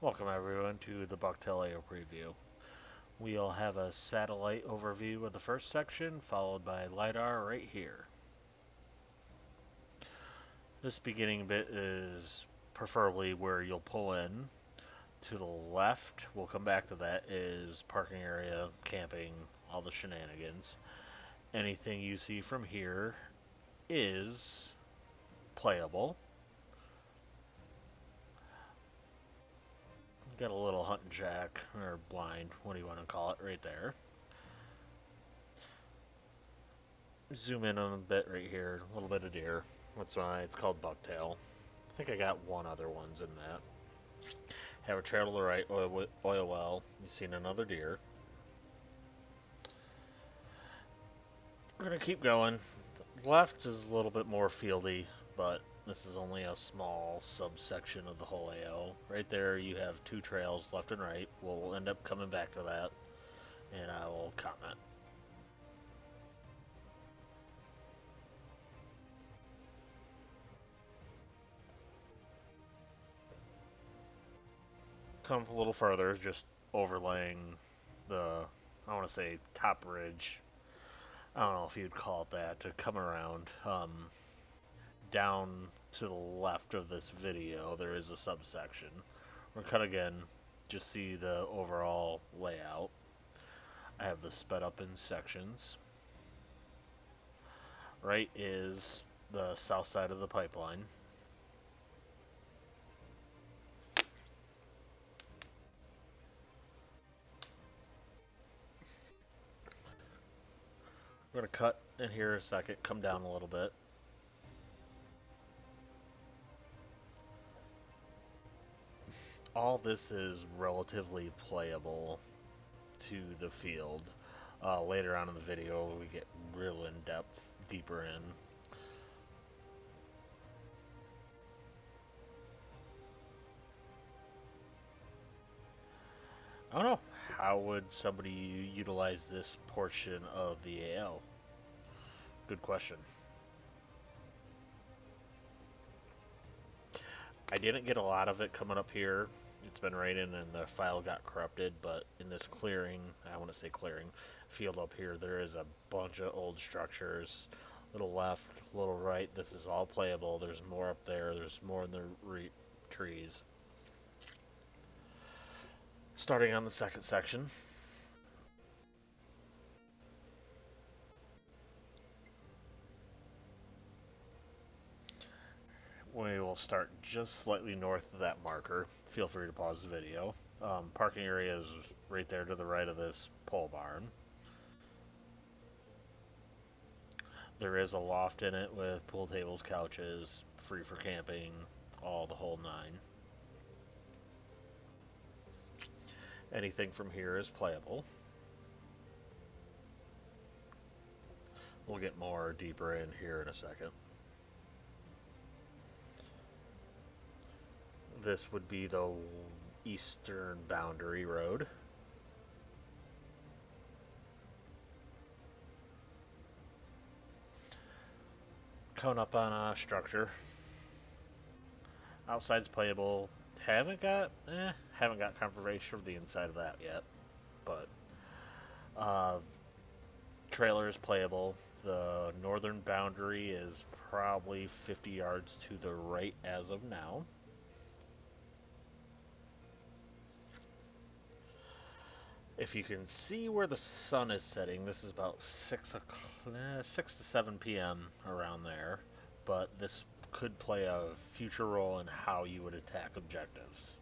Welcome everyone to the Bucktail AO preview. We'll have a satellite overview of the first section, followed by LiDAR right here. This beginning bit is preferably where you'll pull in. To the left, we'll come back to that, is parking area, camping, all the shenanigans. Anything you see from here is playable. Got a little hunting jack, or blind, what do you want to call it, right there. Zoom in on a bit right here, a little bit of deer. That's why it's called Bucktail. I think I got one other ones in that. Have a trail to the right, oil well. You've seen another deer. We're going to keep going. Left is a little bit more fieldy, but this is only a small subsection of the whole AO. Right there you have two trails, left and right. We'll end up coming back to that, and I will comment. Come a little further, just overlaying the, I want to say, top ridge. I don't know if you'd call it that, to come around. Down to the left of this video, there is a subsection. We're cut again, just see the overall layout. I have this sped up in sections. Right is the south side of the pipeline. We're going to cut in here a second, come down a little bit. All this is relatively playable to the field. Later on in the video, we get real in depth, deeper in. I don't know. How would somebody utilize this portion of the AL? Good question. I didn't get a lot of it coming up here. It's been raining and the file got corrupted, but in this clearing, I want to say clearing, field up here, there is a bunch of old structures. Little left, little right, this is all playable. There's more up there, there's more in the trees. Starting on the second section. We will start just slightly north of that marker. Feel free to pause the video. Parking area is right there to the right of this pole barn. There is a loft in it with pool tables, couches, free for camping, all the whole nine. Anything from here is playable. We'll get more deeper in here in a second. This would be the eastern boundary road. Coming up on a structure. Outside's playable. Haven't got confirmation of the inside of that yet, but trailer is playable. The northern boundary is probably 50 yards to the right as of now. If you can see where the sun is setting, this is about 6 to 7 p.m. around there, but this could play a future role in how you would attack objectives.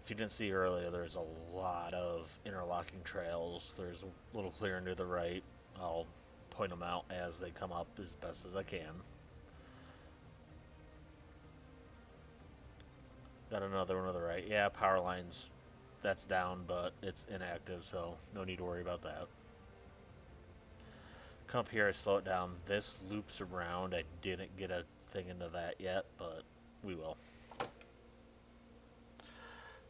If you didn't see earlier, there's a lot of interlocking trails. There's a little clearing to the right. I'll point them out as they come up as best as I can. Got another one to the right. Yeah, power lines, that's down, but it's inactive, so no need to worry about that. Come up here, I slow it down. This loops around. I didn't get a thing into that yet, but we will.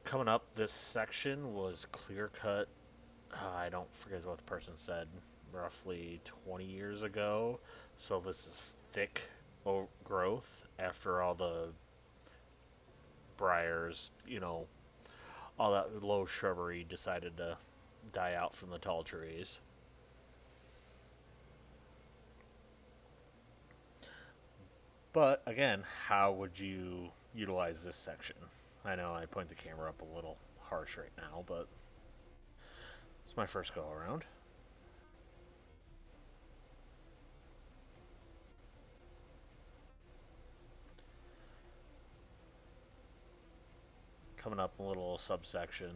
Coming up, this section was clear cut. I don't forget what the person said, roughly 20 years ago. So this is thick growth after all the briars, all that low shrubbery decided to die out from the tall trees. But again, how would you utilize this section? I know I point the camera up a little harsh right now, but it's my first go around. Coming up a little subsection.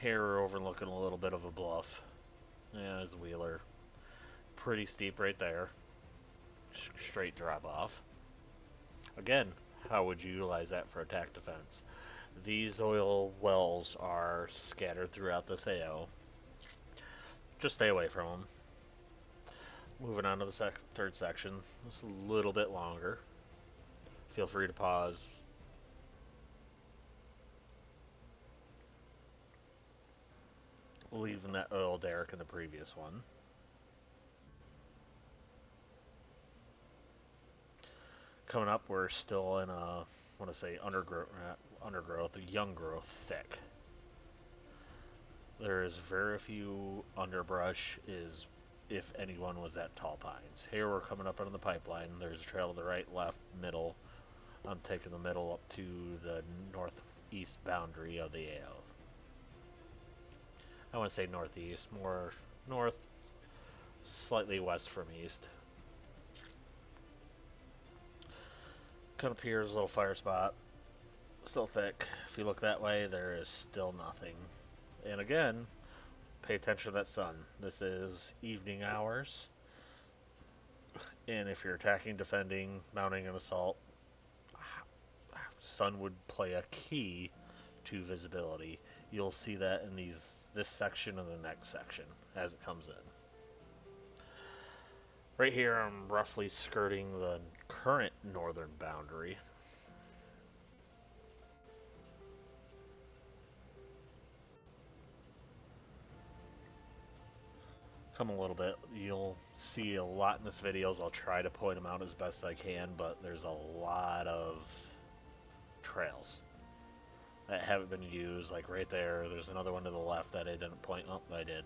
Here we're overlooking a little bit of a bluff. Yeah, there's a wheeler. Pretty steep right there. Straight drop off. Again, how would you utilize that for attack defense? These oil wells are scattered throughout this AO. Just stay away from them. Moving on to the third section. It's a little bit longer. Feel free to pause. Leaving that oil derrick in the previous one. Coming up, we're still in a, I want to say undergrowth, a young growth, thick. There is very few underbrush, if anyone was at tall pines. Here we're coming up under the pipeline. There's a trail to the right, left, middle. I'm taking the middle up to the northeast boundary of the AO. I want to say northeast, more north, slightly west from east. Come up here is a little fire spot. Still thick. If you look that way, there is still nothing. And again, pay attention to that sun. This is evening hours. And if you're attacking, defending, mounting an assault, sun would play a key to visibility. You'll see that in this section and the next section as it comes in. Right here, I'm roughly skirting the current northern boundary. Come a little bit. You'll see a lot in this videos. I'll try to point them out as best I can, but there's a lot of trails that haven't been used. Like right there, there's another one to the left that I didn't point. Oh, I did.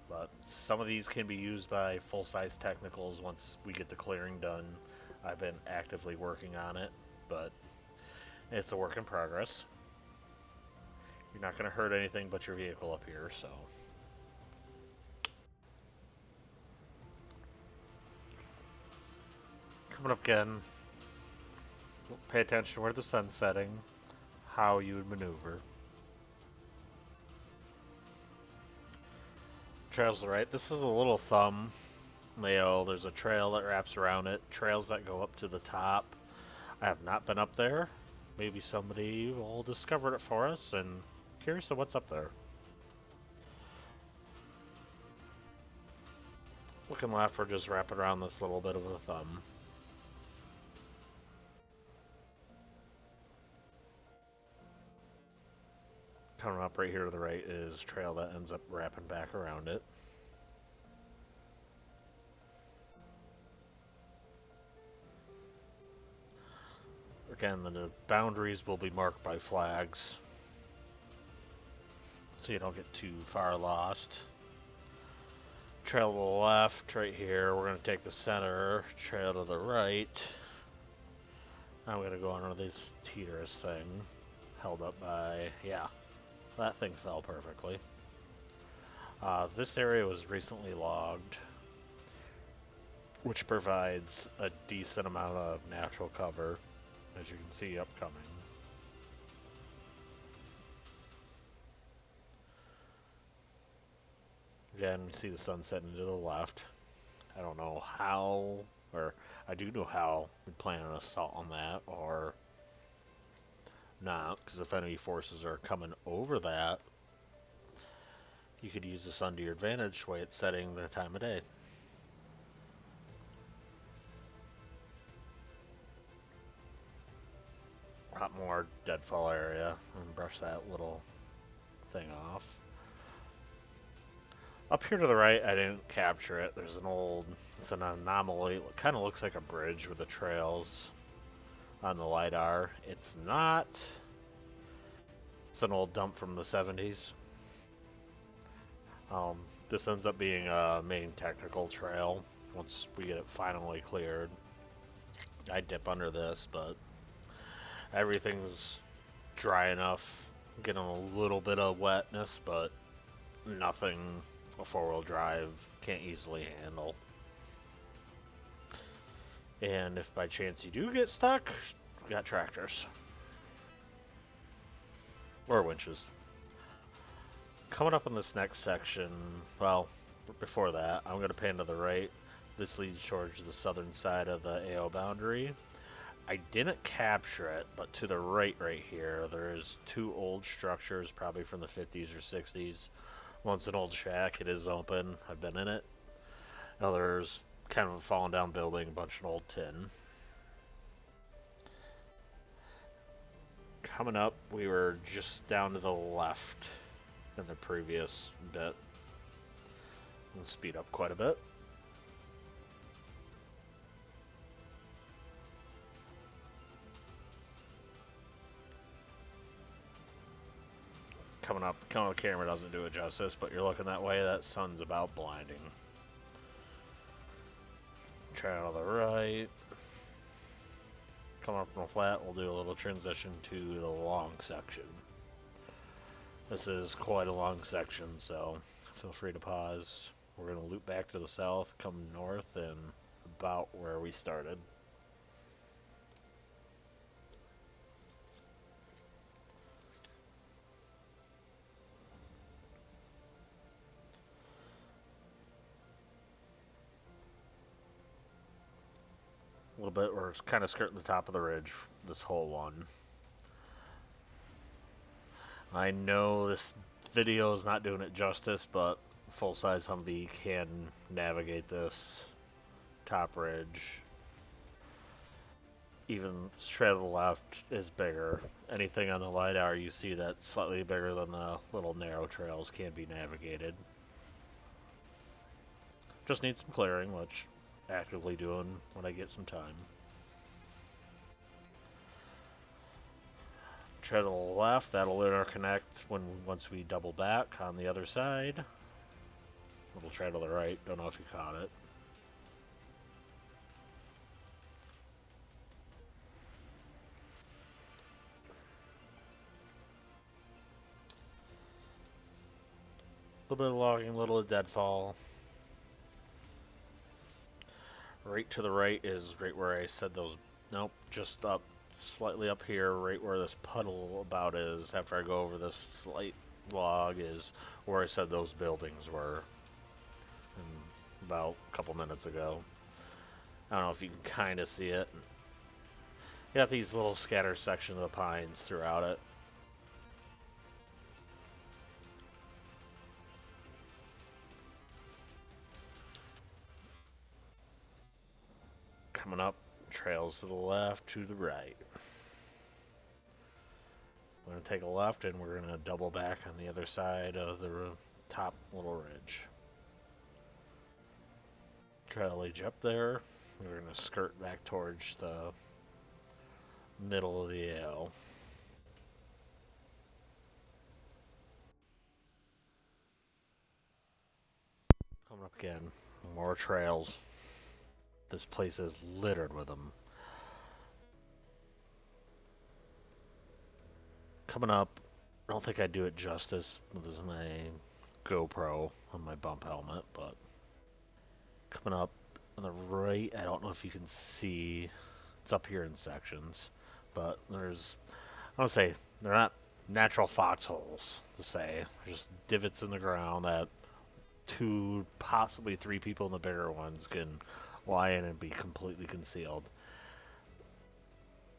But some of these can be used by full-size technicals once we get the clearing done. I've been actively working on it, but it's a work in progress. You're not going to hurt anything but your vehicle up here, so. Coming up again, pay attention to where the sun's setting, how you would maneuver. Trails to the right. This is a little thumb layout. There's a trail that wraps around it. Trails that go up to the top. I have not been up there. Maybe somebody will discover it for us, and curious of what's up there. Looking left, we're just wrapping around this little bit of a thumb. Coming up right here to the right is a trail that ends up wrapping back around it. Again, the boundaries will be marked by flags, so you don't get too far lost. Trail to the left, right here. We're going to take the center. Trail to the right. I'm going to go under this teeterous thing, held up by, yeah, that thing fell perfectly. This area was recently logged, which provides a decent amount of natural cover, as you can see upcoming. Again, you see the sun setting to the left. I don't know how, or I do know how we plan an assault on that, or not, because if enemy forces are coming over that, you could use the sun to your advantage, the way it's setting the time of day. A lot more deadfall area, and brush that little thing off. Up here to the right, I didn't capture it. It's an anomaly. It kind of looks like a bridge with the trails on the LiDAR. It's not. It's an old dump from the 70s. Um, this ends up being a main technical trail once we get it finally cleared. I dip under this, but everything's dry enough. Getting a little bit of wetness, but nothing a four-wheel drive can't easily handle. And if by chance you do get stuck, we got tractors. Or winches. Coming up in this next section, well, before that, I'm going to pan to the right. This leads towards the southern side of the AO boundary. I didn't capture it, but to the right here, there's two old structures, probably from the 50s or 60s. One's an old shack. It is open. I've been in it. Other's kind of a fallen down building, a bunch of old tin. Coming up, we were just down to the left in the previous bit. We'll speed up quite a bit. Coming up, the camera doesn't do it justice, but you're looking that way, that sun's about blinding. Try out on the right. Coming up from the flat, we'll do a little transition to the long section. This is quite a long section, so feel free to pause. We're going to loop back to the south, come north, and about where we started. A little bit, we're kind of skirting the top of the ridge, this whole one. I know this video is not doing it justice, but full-size Humvee can navigate this top ridge. Even straight to the left is bigger. Anything on the LiDAR you see that's slightly bigger than the little narrow trails can be navigated. Just need some clearing, which actively doing when I get some time. Try to the left, that'll interconnect once we double back on the other side. We'll try to the right, don't know if you caught it. A little bit of logging, a little of deadfall. Right to the right is right where I said those, nope, just up, slightly up here, right where this puddle about is, after I go over this slight log, is where I said those buildings were about a couple minutes ago. I don't know if you can kind of see it. You got these little scatter sections of the pines throughout it. Coming up, trails to the left, to the right. We're going to take a left and we're going to double back on the other side of the top little ridge. Trail edge up there. We're going to skirt back towards the middle of the L. Coming up again, more trails. This place is littered with them. Coming up, I don't think I do it justice with my GoPro on my bump helmet, but coming up on the right, I don't know if you can see, it's up here in sections, but there's, I don't say, they're not natural foxholes to say, there's just divots in the ground that 2, possibly 3 people in the bigger ones can lie in and be completely concealed.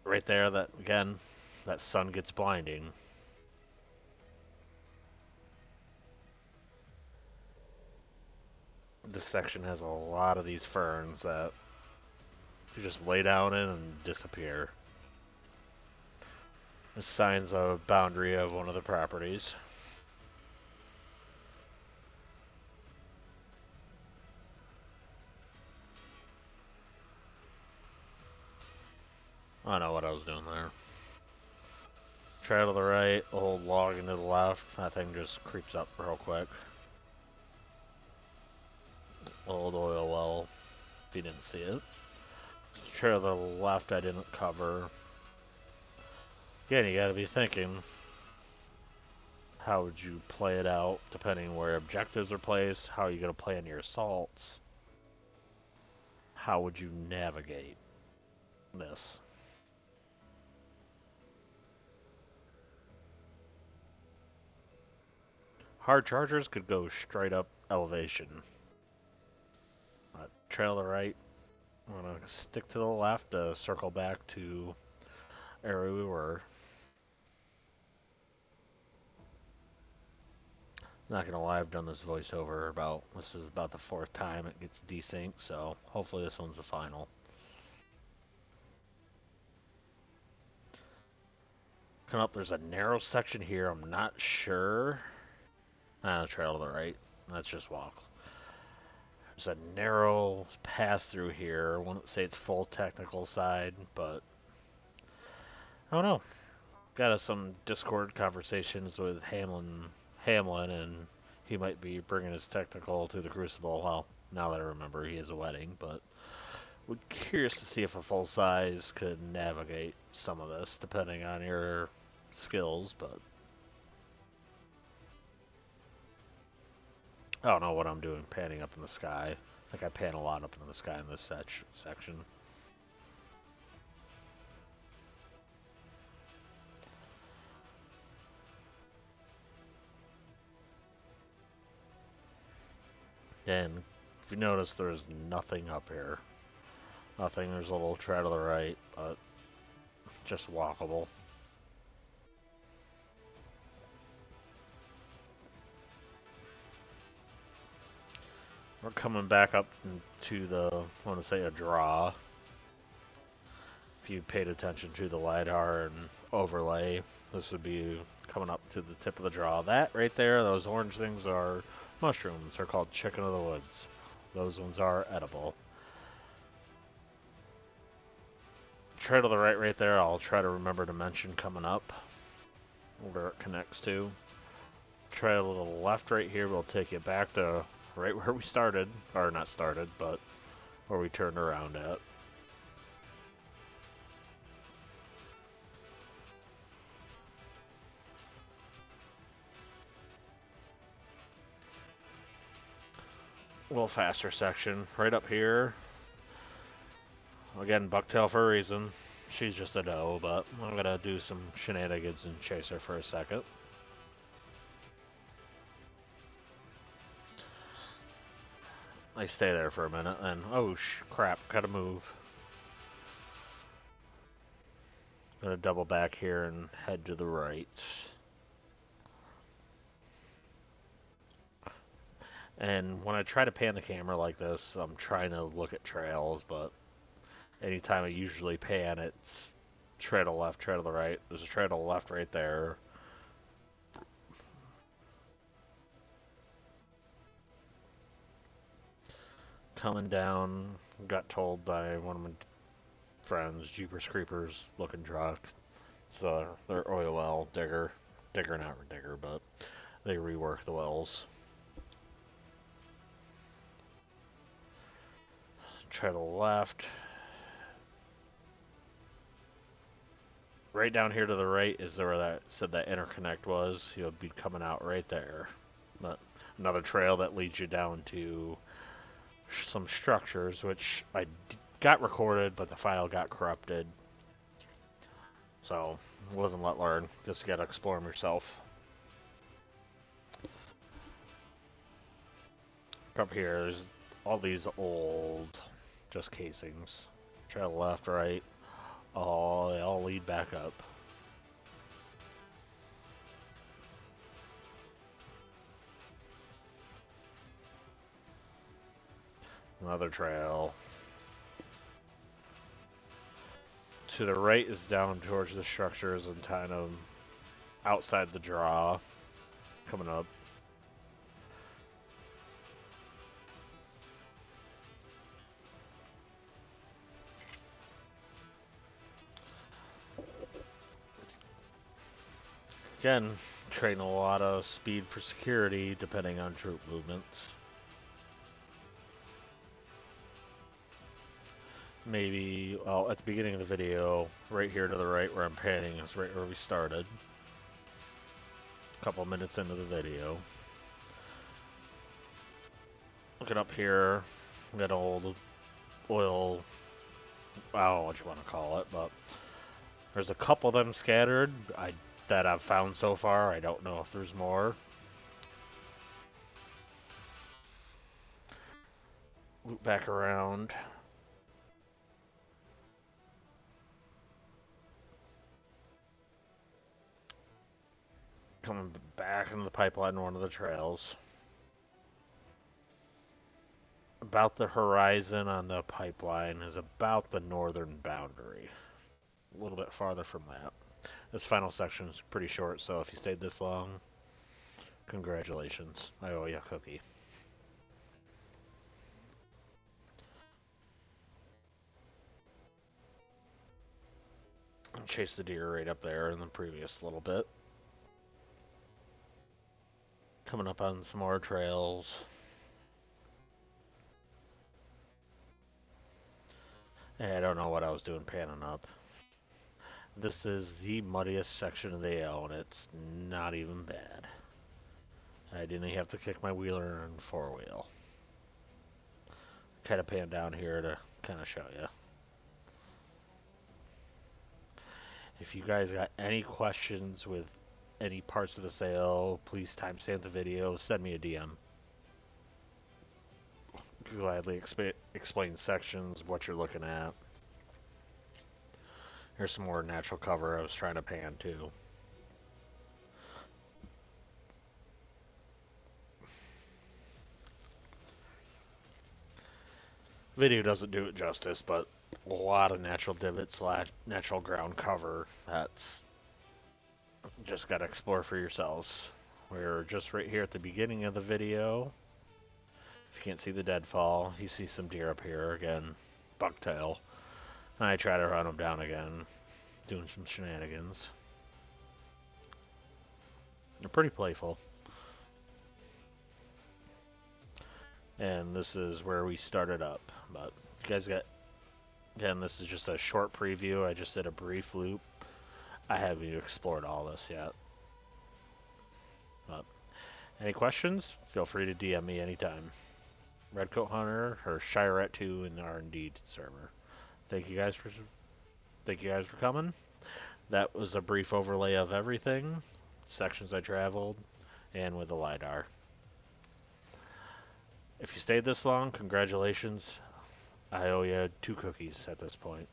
Right there, that again, that sun gets blinding. This section has a lot of these ferns that you just lay down in and disappear. This signs a boundary of one of the properties. I know what I was doing there. Trail to the right, old log into the left. That thing just creeps up real quick. Old oil well, if you didn't see it. Trail to the left I didn't cover. Again, you gotta be thinking, how would you play it out depending where objectives are placed? How are you gonna plan your assaults? How would you navigate this? Hard chargers could go straight up elevation. Trail to the right. I'm gonna stick to the left to circle back to area we were. Not gonna lie, I've done this voiceover this is about the 4th time it gets desynced, so hopefully this one's the final. Come up, there's a narrow section here, I'm not sure. Trail to the right, that's just walk. There's a narrow pass through here. I wouldn't say it's full technical side, but I don't know. Got some Discord conversations with Hamlin, and he might be bringing his technical to the Crucible. Well, now that I remember, he has a wedding, but we're curious to see if a full size could navigate some of this, depending on your skills. But I don't know what I'm doing panning up in the sky. I think I pan a lot up in the sky in this section. And if you notice, there's nothing up here. Nothing. There's a little trail to the right, but just walkable. We're coming back up to the, I want to say, a draw. If you paid attention to the LiDAR and overlay, this would be coming up to the tip of the draw. That right there, those orange things are mushrooms. They're called chicken of the woods. Those ones are edible. Trail to the right there, I'll try to remember to mention coming up where it connects to. Trail to the left right here will take you back to right where we started, or not started, but where we turned around at. A little faster section right up here. Again, Bucktail for a reason. She's just a doe, but I'm gonna do some shenanigans and chase her for a second. I stay there for a minute, and oh crap, gotta move. Gonna double back here and head to the right. And when I try to pan the camera like this, I'm trying to look at trails, but anytime I usually pan, it's trail to the left, trail to the right. There's a trail to the left right there. Coming down, got told by one of my friends, Jeepers Creepers looking truck. It's their oil well digger. Not digger, but they rework the wells. Trail to the left. Right down here to the right is where that said that interconnect was. You'll be coming out right there. But another trail that leads you down to some structures, which I got recorded, but the file got corrupted. So, wasn't let learn. Just gotta explore them yourself. Up here, there's all these old, just casings. Trail left, right. Oh, they all lead back up. Another trail. To the right is down towards the structures and kind of outside the draw. Coming up. Again, train a lot of speed for security depending on troop movements. Maybe, well, at the beginning of the video, right here to the right where I'm panning is right where we started. A couple minutes into the video. Looking up here, we got old oil, I don't know what you want to call it, but there's a couple of them scattered that I've found so far. I don't know if there's more. Loop back around. Coming back into the pipeline, one of the trails. About the horizon on the pipeline is about the northern boundary. A little bit farther from that. This final section is pretty short, so if you stayed this long, congratulations. I owe you a cookie. Chase the deer right up there in the previous little bit. Coming up on some more trails. I don't know what I was doing panning up. This is the muddiest section of the L, and it's not even bad. I didn't have to kick my wheeler and four-wheel. Kind of pan down here to kind of show you. If you guys got any questions with any parts of the sale, please timestamp the video, send me a DM. Gladly explain sections, what you're looking at. Here's some more natural cover I was trying to pan too. Video doesn't do it justice, but a lot of natural divots, natural ground cover. That's just got to explore for yourselves. We're just right here at the beginning of the video. If you can't see the deadfall, you see some deer up here. Again, bucktail. And I try to run them down again, doing some shenanigans. They're pretty playful. And this is where we started up. But if you guys got... Again, this is just a short preview. I just did a brief loop. I haven't even explored all this yet. But any questions? Feel free to DM me anytime. Redcoat Hunter or Shirette2 in the R&D server. Thank you guys for coming. That was a brief overlay of everything, sections I traveled, and with the LiDAR. If you stayed this long, congratulations. I owe you 2 cookies at this point.